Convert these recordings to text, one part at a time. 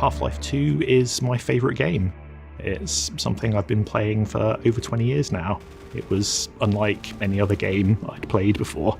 Half-Life 2 is my favourite game. It's something I've been playing for over 20 years now. It was unlike any other game I'd played before.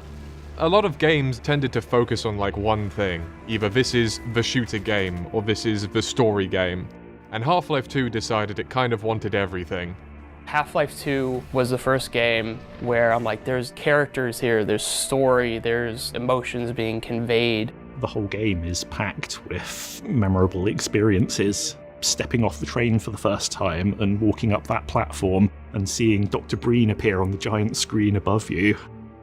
A lot of games tended to focus on like one thing. Either this is the shooter game or this is the story game. And Half-Life 2 decided it kind of wanted everything. Half-Life 2 was the first game where I'm like, there's characters here, there's story, there's emotions being conveyed. The whole game is packed with memorable experiences. Stepping off the train for the first time and walking up that platform and seeing Dr. Breen appear on the giant screen above you.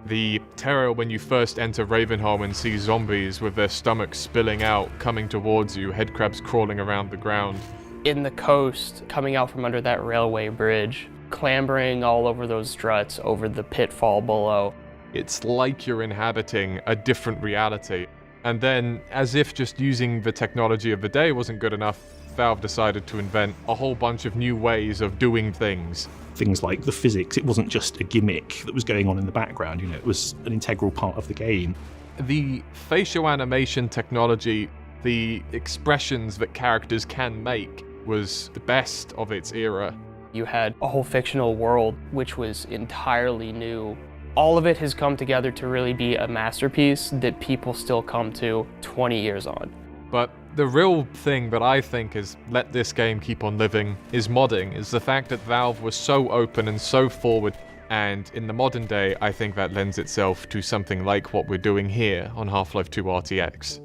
The terror when you first enter Ravenholm and see zombies with their stomachs spilling out, coming towards you, headcrabs crawling around the ground. In the coast, coming out from under that railway bridge, clambering all over those struts, over the pitfall below. It's like you're inhabiting a different reality. And then, as if just using the technology of the day wasn't good enough, Valve decided to invent a whole bunch of new ways of doing things. Things like the physics, it wasn't just a gimmick that was going on in the background, it was an integral part of the game. The facial animation technology, the expressions that characters can make, was the best of its era. You had a whole fictional world which was entirely new. All of it has come together to really be a masterpiece that people still come to 20 years on. But the real thing that I think has let this game keep on living is modding, is the fact that Valve was so open and so forward, and in the modern day, I think that lends itself to something like what we're doing here on Half-Life 2 RTX.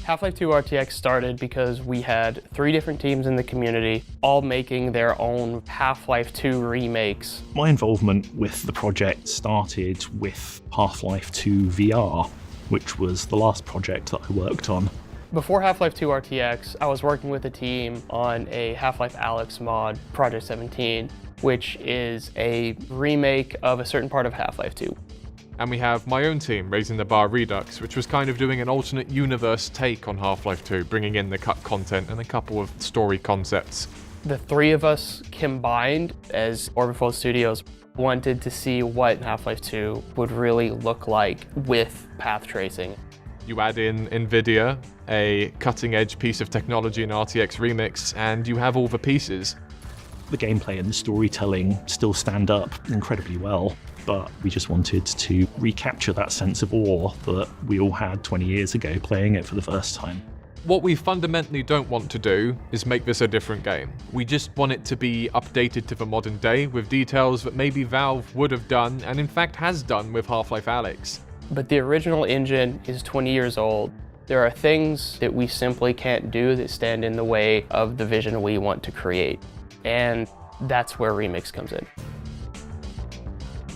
Half-Life 2 RTX started because we had 3 different teams in the community, all making their own Half-Life 2 remakes. My involvement with the project started with Half-Life 2 VR, which was the last project that I worked on. Before Half-Life 2 RTX, I was working with a team on a Half-Life Alyx mod, Project 17, which is a remake of a certain part of Half-Life 2. And we have my own team, Raising the Bar Redux, which was kind of doing an alternate universe take on Half-Life 2, bringing in the cut content and a couple of story concepts. The 3 of us combined as Orbifold Studios wanted to see what Half-Life 2 would really look like with path tracing. You add in NVIDIA, a cutting-edge piece of technology in RTX Remix, and you have all the pieces. The gameplay and the storytelling still stand up incredibly well, but we just wanted to recapture that sense of awe that we all had 20 years ago playing it for the first time. What we fundamentally don't want to do is make this a different game. We just want it to be updated to the modern day with details that maybe Valve would have done, and in fact has done with Half-Life Alyx. But the original engine is 20 years old. There are things that we simply can't do that stand in the way of the vision we want to create. And that's where Remix comes in.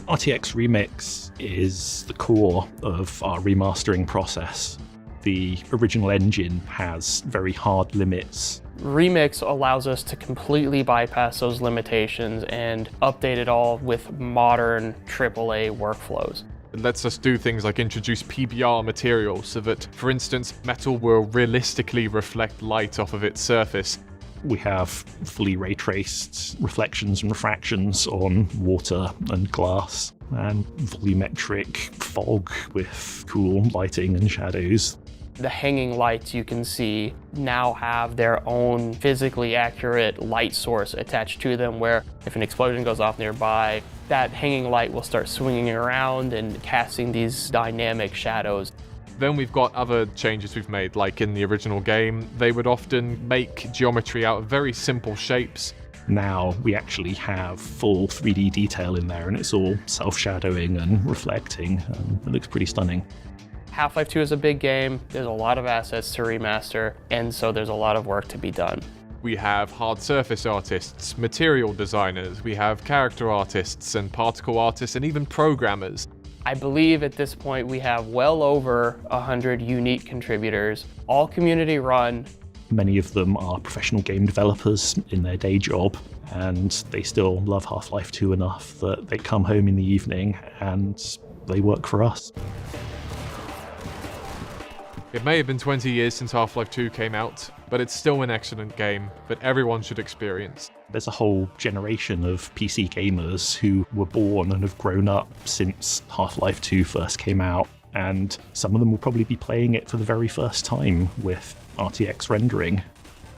RTX Remix is the core of our remastering process. The original engine has very hard limits. Remix allows us to completely bypass those limitations and update it all with modern AAA workflows. It lets us do things like introduce PBR material so that, for instance, metal will realistically reflect light off of its surface. We have fully ray-traced reflections and refractions on water and glass, and volumetric fog with cool lighting and shadows. The hanging lights you can see now have their own physically accurate light source attached to them, where if an explosion goes off nearby, that hanging light will start swinging around and casting these dynamic shadows. Then we've got other changes we've made, like in the original game, they would often make geometry out of very simple shapes. Now we actually have full 3D detail in there, and it's all self-shadowing and reflecting, and it looks pretty stunning. Half-Life 2 is a big game, there's a lot of assets to remaster, and so there's a lot of work to be done. We have hard surface artists, material designers, we have character artists and particle artists, and even programmers. I believe at this point we have well over 100 unique contributors, all community run. Many of them are professional game developers in their day job, and they still love Half-Life 2 enough that they come home in the evening and they work for us. It may have been 20 years since Half-Life 2 came out, but it's still an excellent game that everyone should experience. There's a whole generation of PC gamers who were born and have grown up since Half-Life 2 first came out, and some of them will probably be playing it for the very first time with RTX rendering.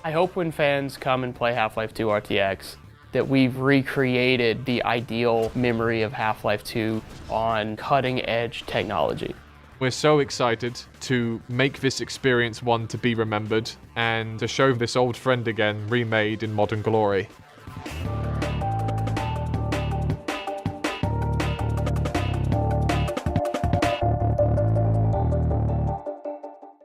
I hope when fans come and play Half-Life 2 RTX that we've recreated the ideal memory of Half-Life 2 on cutting-edge technology. We're so excited to make this experience one to be remembered and to show this old friend again remade in modern glory.